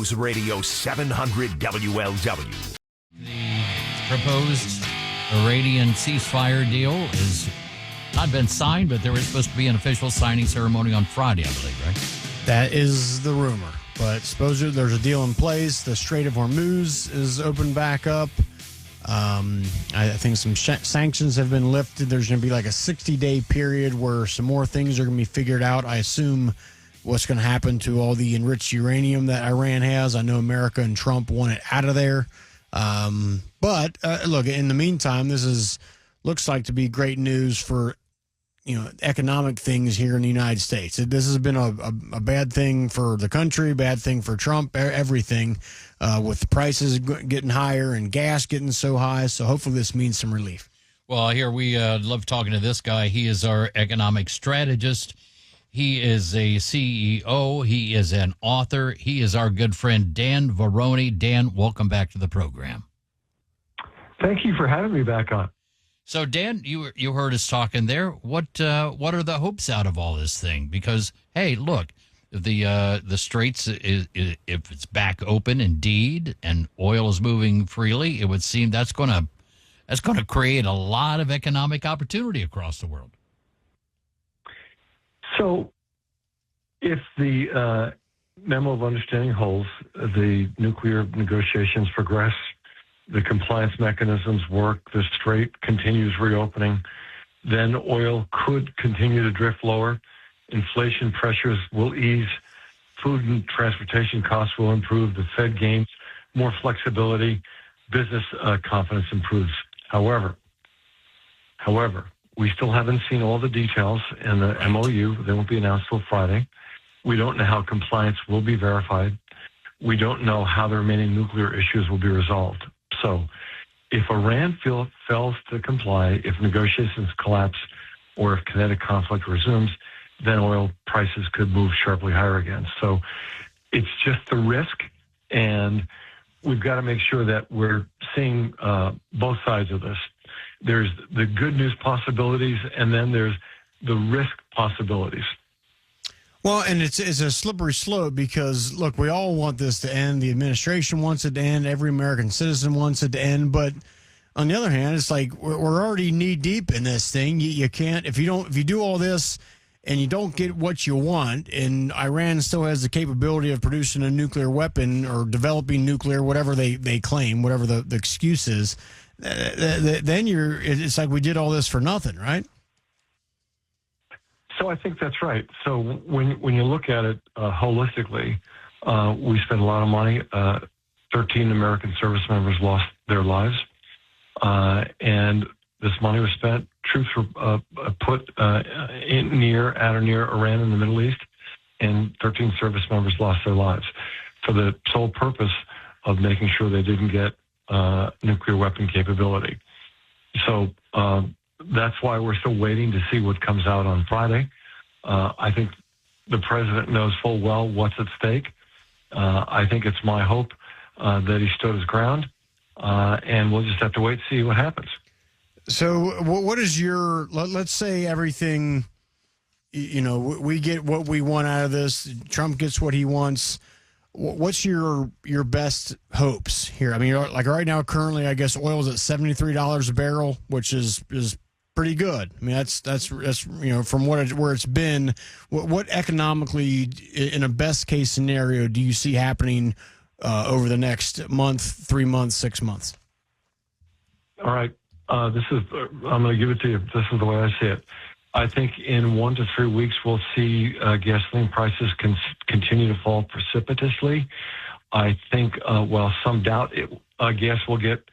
News Radio 700 WLW. The proposed Iranian ceasefire deal has not been signed, but there is supposed to be an official signing ceremony on Friday, I believe, right? That is the rumor. But supposedly there's a deal in place. The Strait of Hormuz is opened back up. I think some sanctions have been lifted. There's going to be like a 60-day period where some more things are going to be figured out. I assume what's going to happen to all the enriched uranium that Iran has. I know America and Trump want it out of there. But look, in the meantime, looks like to be great news for economic things here in the United States. This has been a bad thing for the country, bad thing for Trump, everything, with the prices getting higher and gas getting so high. So hopefully this means some relief. Well, here we love talking to this guy. He is our economic strategist. He is a CEO. He is an author. He is our good friend, Dan Varroney. Dan, welcome back to the program. Thank you for having me back on. So, Dan, you heard us talking there. What are the hopes out of all this thing? Because, hey, look, the straits, if it's back open indeed, and oil is moving freely, it would seem that's going to create a lot of economic opportunity across the world. So, if the memo of understanding holds, the nuclear negotiations progress, the compliance mechanisms work, the strait continues reopening, then oil could continue to drift lower. Inflation pressures will ease. Food and transportation costs will improve. The Fed gains more flexibility. Business confidence improves. However, we still haven't seen all the details in the MOU. They won't be announced till Friday. We don't know how compliance will be verified. We don't know how the remaining nuclear issues will be resolved. So if Iran fails to comply, if negotiations collapse, or if kinetic conflict resumes, then oil prices could move sharply higher again. So it's just the risk, and we've got to make sure that we're seeing both sides of this. There's the good news possibilities, and then there's the risk possibilities. Well, and it's a slippery slope because, look, we all want this to end. The administration wants it to end. Every American citizen wants it to end. But on the other hand, it's like we're already knee deep in this thing. You can't if you do all this and you don't get what you want, and Iran still has the capability of producing a nuclear weapon or developing nuclear, whatever they claim, whatever the excuse is, then it's like we did all this for nothing, right? So I think that's right. So when you look at it holistically, we spent a lot of money. 13 American service members lost their lives. And this money was spent, troops were put at or near Iran in the Middle East, and 13 service members lost their lives for the sole purpose of making sure they didn't get nuclear weapon capability. So that's why we're still waiting to see what comes out on Friday. I think the president knows full well what's at stake. I think it's my hope that he stood his ground, and we'll just have to wait and see what happens. So what is let's say everything, we get what we want out of this, Trump gets what he wants. What's your best hopes here? I mean, like right now, currently, I guess oil is at $73 a barrel, which is pretty good. I mean, that's from where it's been. What economically, in a best case scenario, do you see happening over the next month, 3 months, 6 months? All right, I'm going to give it to you. This is the way I see it. I think in 1 to 3 weeks, we'll see gasoline prices continue to fall precipitously. I think, while some doubt gas will get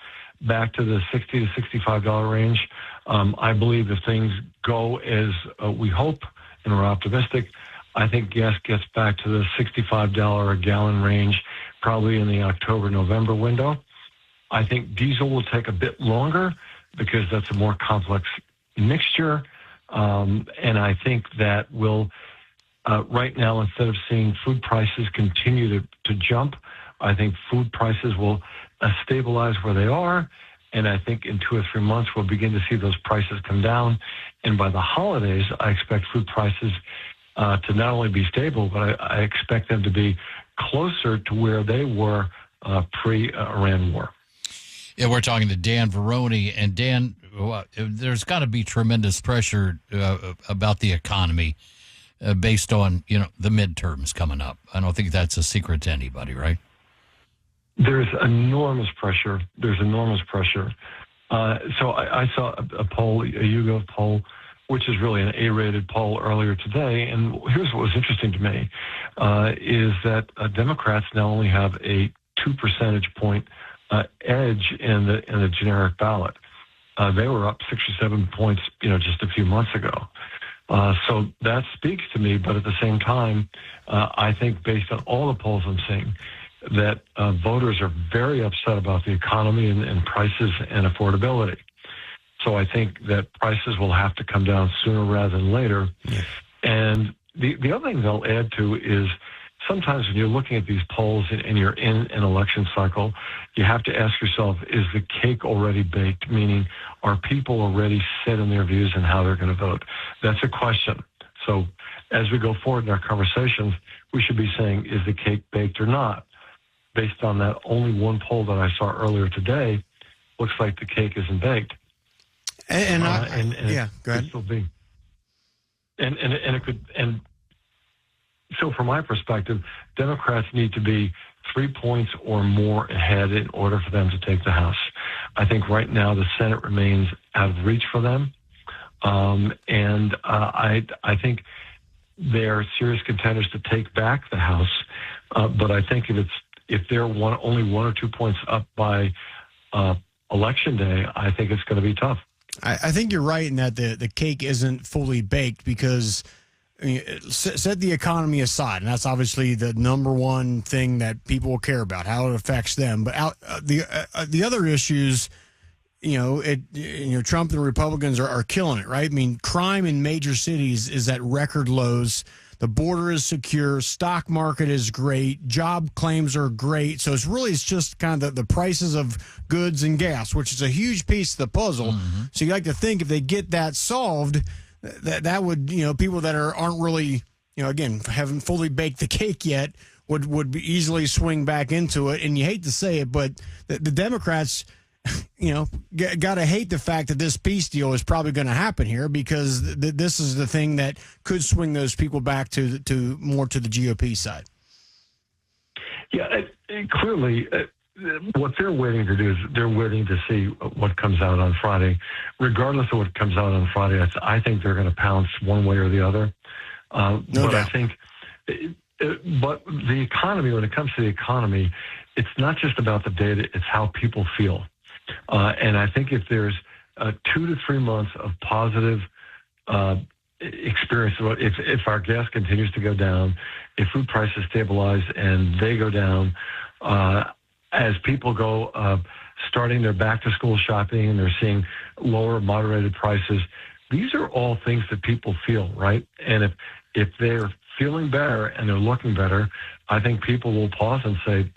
back to the $60 to $65 range, I believe if things go as we hope and we're optimistic, I think gas gets back to the $65 a gallon range, probably in the October-November window. I think diesel will take a bit longer because that's a more complex mixture. And I think that will, right now, instead of seeing food prices continue to jump, I think food prices will stabilize where they are. And I think in 2 or 3 months, we'll begin to see those prices come down. And by the holidays, I expect food prices to not only be stable, but I expect them to be closer to where they were pre-Iran war. Yeah, we're talking to Dan Varroney. And Dan, there's got to be tremendous pressure about the economy based on, the midterms coming up. I don't think that's a secret to anybody, right? There's enormous pressure. So I saw a poll, a YouGov poll, which is really an A-rated poll earlier today. And here's what was interesting to me, is that Democrats now only have a 2 percentage point edge in the generic ballot. They were up 6 or 7 points, just a few months ago. So that speaks to me, but at the same time, I think based on all the polls I'm seeing, that voters are very upset about the economy and prices and affordability. So I think that prices will have to come down sooner rather than later. Yeah. And the other thing they'll add to is sometimes when you're looking at these polls and you're in an election cycle, you have to ask yourself, is the cake already baked? Meaning, are people already set in their views and how they're going to vote? That's a question. So as we go forward in our conversations, we should be saying, is the cake baked or not? Based on that only one poll that I saw earlier today, looks like the cake isn't baked. Go ahead. Could still be. And it could. And so, from my perspective, Democrats need to be 3 points or more ahead in order for them to take the House. I think right now the Senate remains out of reach for them, and I think they are serious contenders to take back the House. But I think if they're only 1 or 2 points up by Election Day, I think it's going to be tough. I think you're right in that the cake isn't fully baked because set the economy aside, and that's obviously the number one thing that people will care about, how it affects them. But the other issues, Trump and the Republicans are killing it, right? I mean, crime in major cities is at record lows. The border is secure. Stock market is great. Job claims are great. So it's just kind of the prices of goods and gas, which is a huge piece of the puzzle. Mm-hmm. So you like to think if they get that solved, that would, people that aren't really, again, haven't fully baked the cake yet would easily swing back into it. And you hate to say it, but the Democrats, got to hate the fact that this peace deal is probably going to happen here because this is the thing that could swing those people back to more to the GOP side. Yeah, clearly, what they're waiting to do is they're waiting to see what comes out on Friday. Regardless of what comes out on Friday, I think they're going to pounce one way or the other. No doubt. I think, but the economy, when it comes to the economy, it's not just about the data; it's how people feel. And I think if there's 2 to 3 months of positive experience, if our gas continues to go down, if food prices stabilize and they go down, as people go starting their back-to-school shopping and they're seeing lower, moderated prices, these are all things that people feel, right? And if they're feeling better and they're looking better, I think people will pause and say,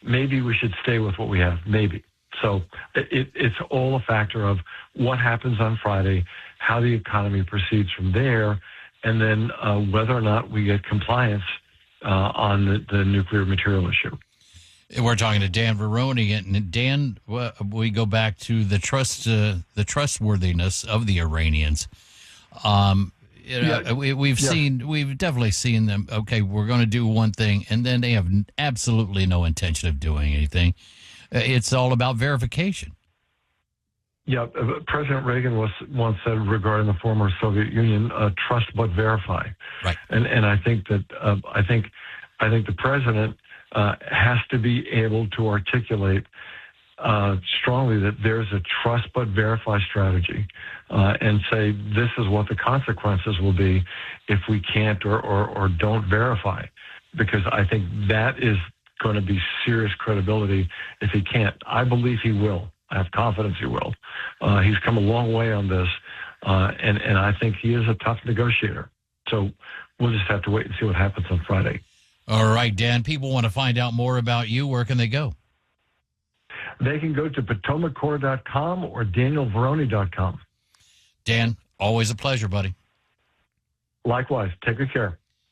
maybe we should stay with what we have, maybe. So it's all a factor of what happens on Friday, how the economy proceeds from there, and then whether or not we get compliance on the nuclear material issue. We're talking to Dan Varroney, and Dan, we go back to the trustworthiness of the Iranians. We've definitely seen them. Okay, we're going to do one thing, and then they have absolutely no intention of doing anything. It's all about verification. Yeah, President Reagan once said regarding the former Soviet Union, "Trust but verify." Right. And I think that I think the president has to be able to articulate strongly that there's a trust but verify strategy, and say this is what the consequences will be if we can't or don't verify, because I think that is going to be serious credibility if he can't. I believe he will. I have confidence he will. He's come a long way on this, and I think he is a tough negotiator. So we'll just have to wait and see what happens on Friday. All right, Dan, people want to find out more about you. Where can they go? They can go to PotomacCorps.com or DanielVarroney.com. Dan, always a pleasure, buddy. Likewise. Take good care.